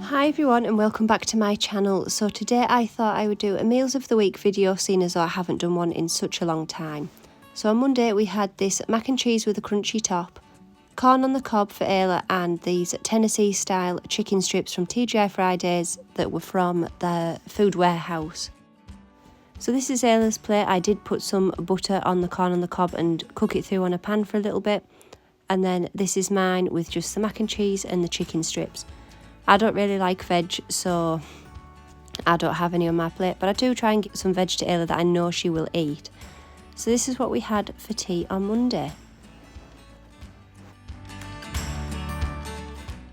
Hi everyone and welcome back to my channel. So today I thought I would do a meals of the week video, seeing as though I haven't done one in such a long time. So on Monday we had this mac and cheese with a crunchy top, corn on the cob for Ayla, and these Tennessee style chicken strips from TGI Fridays that were from the food warehouse. So this is Ayla's plate. I did put some butter on the corn on the cob and cook it through on a pan for a little bit. And then this is mine with just the mac and cheese and the chicken strips. I don't really like veg, so I don't have any on my plate, but I do try and get some veg to Ayla that I know she will eat. So this is what we had for tea on Monday.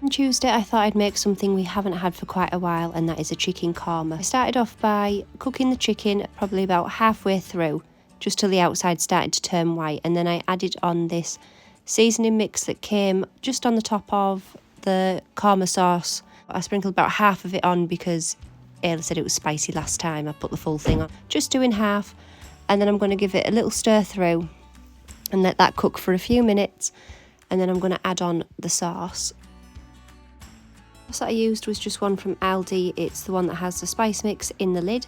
On Tuesday I thought I'd make something we haven't had for quite a while, and that is a chicken korma. I started off by cooking the chicken probably about halfway through, just till the outside started to turn white, and then I added on this seasoning mix that came just on the top of the korma sauce. I sprinkled about half of it on because Ayla said it was spicy last time. I put the full thing on. Just doing half, and then I'm going to give it a little stir through and let that cook for a few minutes, and then I'm going to add on the sauce. The sauce that I used was just one from Aldi. It's the one that has the spice mix in the lid.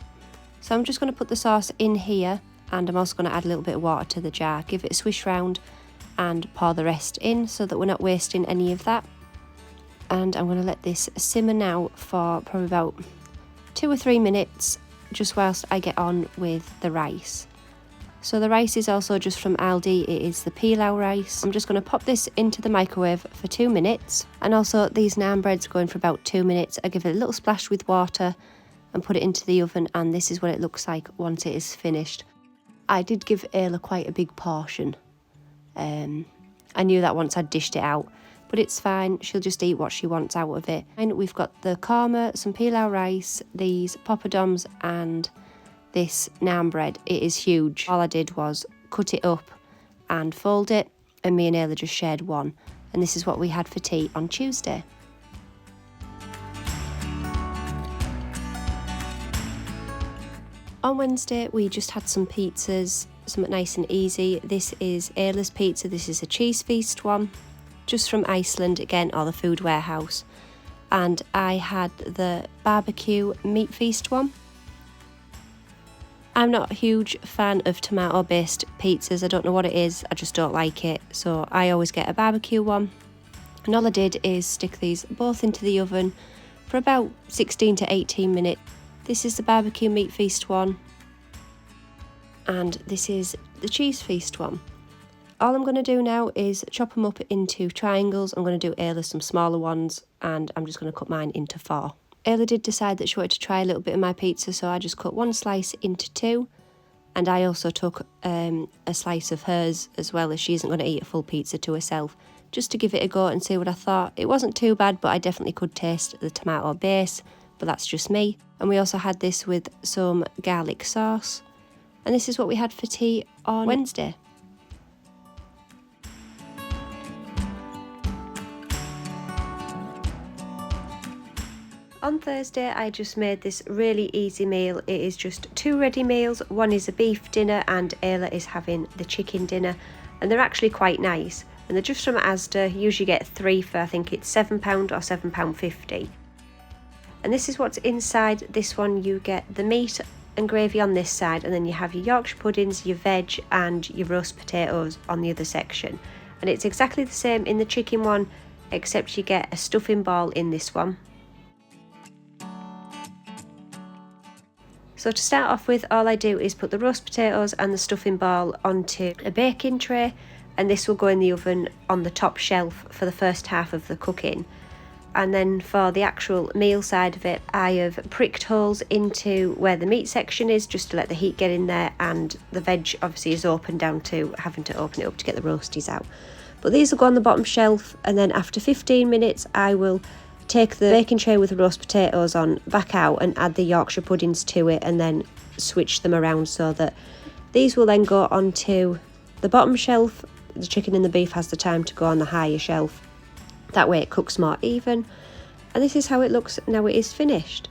So I'm just going to put the sauce in here, and I'm also going to add a little bit of water to the jar, give it a swish round and pour the rest in so that we're not wasting any of that. And I'm going to let this simmer now for probably about 2 or 3 minutes, just whilst I get on with the rice. So the rice is also just from Aldi. It is the pilau rice. I'm just going to pop this into the microwave for 2 minutes, and also these naan breads going for about 2 minutes. I give it a little splash with water and put it into the oven, and this is what it looks like once it is finished. I did give Ayla quite a big portion. I knew that once I'd dished it out, but it's fine. She'll just eat what she wants out of it. And we've got the korma, some pilau rice, these poppadoms, and this naan bread. It is huge. All I did was cut it up and fold it, and me and Ayla just shared one. And this is what we had for tea on Tuesday. On Wednesday we just had some pizzas, something nice and easy. This is Ayla's pizza. This is a cheese feast one, just from Iceland again, or the food warehouse. And I had the barbecue meat feast one. I'm not a huge fan of tomato based pizzas. I don't know what it is, I just don't like it. So I always get a barbecue one. And all I did is stick these both into the oven for about 16 to 18 minutes. This is the barbecue meat feast one, and this is the cheese feast one. All I'm going to do now is chop them up into triangles. I'm going to do Ayla some smaller ones, and I'm just going to cut mine into 4. Ayla did decide that she wanted to try a little bit of my pizza, so I just cut one slice into 2, and I also took a slice of hers as well, as she isn't going to eat a full pizza to herself, just to give it a go and see what I thought. It wasn't too bad, but I definitely could taste the tomato base, but that's just me. And we also had this with some garlic sauce, and this is what we had for tea on Wednesday. On Thursday I just made this really easy meal. It is just 2 ready meals. One is a beef dinner and Ayla is having the chicken dinner, and they're actually quite nice, and they're just from Asda. You usually get 3 for I think it's £7 or £7.50. And this is what's inside this one. You get the meat and gravy on this side, and then you have your Yorkshire puddings, your veg and your roast potatoes on the other section. And it's exactly the same in the chicken one, except you get a stuffing ball in this one. So to start off with, all I do is put the roast potatoes and the stuffing ball onto a baking tray, and this will go in the oven on the top shelf for the first half of the cooking. And then for the actual meal side of it, I have pricked holes into where the meat section is, just to let the heat get in there, and the veg obviously is open down to having to open it up to get the roasties out. But these will go on the bottom shelf, and then after 15 minutes I will take the baking tray with the roast potatoes on back out and add the Yorkshire puddings to it, and then switch them around so that these will then go onto the bottom shelf. The chicken and the beef has the time to go on the higher shelf. That way it cooks more even. And this is how it looks now it is finished.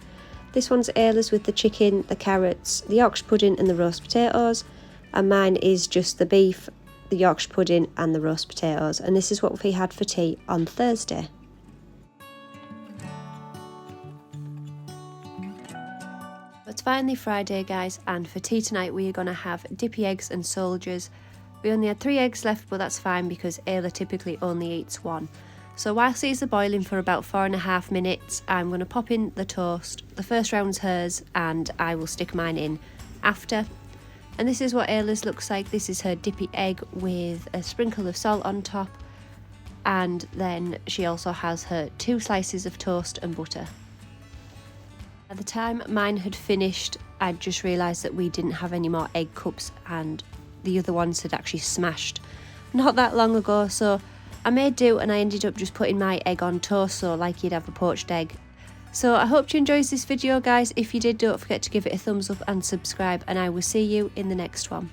This one's Ayla's with the chicken, the carrots, the Yorkshire pudding and the roast potatoes, and mine is just the beef, the Yorkshire pudding and the roast potatoes. And this is what we had for tea on Thursday. It's finally Friday, guys, and for tea tonight we are going to have dippy eggs and soldiers. We only had 3 eggs left, but that's fine because Ayla typically only eats 1. So whilst these are boiling for about 4.5 minutes, I'm going to pop in the toast. The first round's hers and I will stick mine in after. And this is what Ayla's looks like. This is her dippy egg with a sprinkle of salt on top. And then she also has her 2 slices of toast and butter. By the time mine had finished, I'd just realised that we didn't have any more egg cups and the other ones had actually smashed not that long ago, so I made do and I ended up just putting my egg on toast, so like you'd have a poached egg. So I hope you enjoyed this video, guys. If you did, don't forget to give it a thumbs up and subscribe, and I will see you in the next one.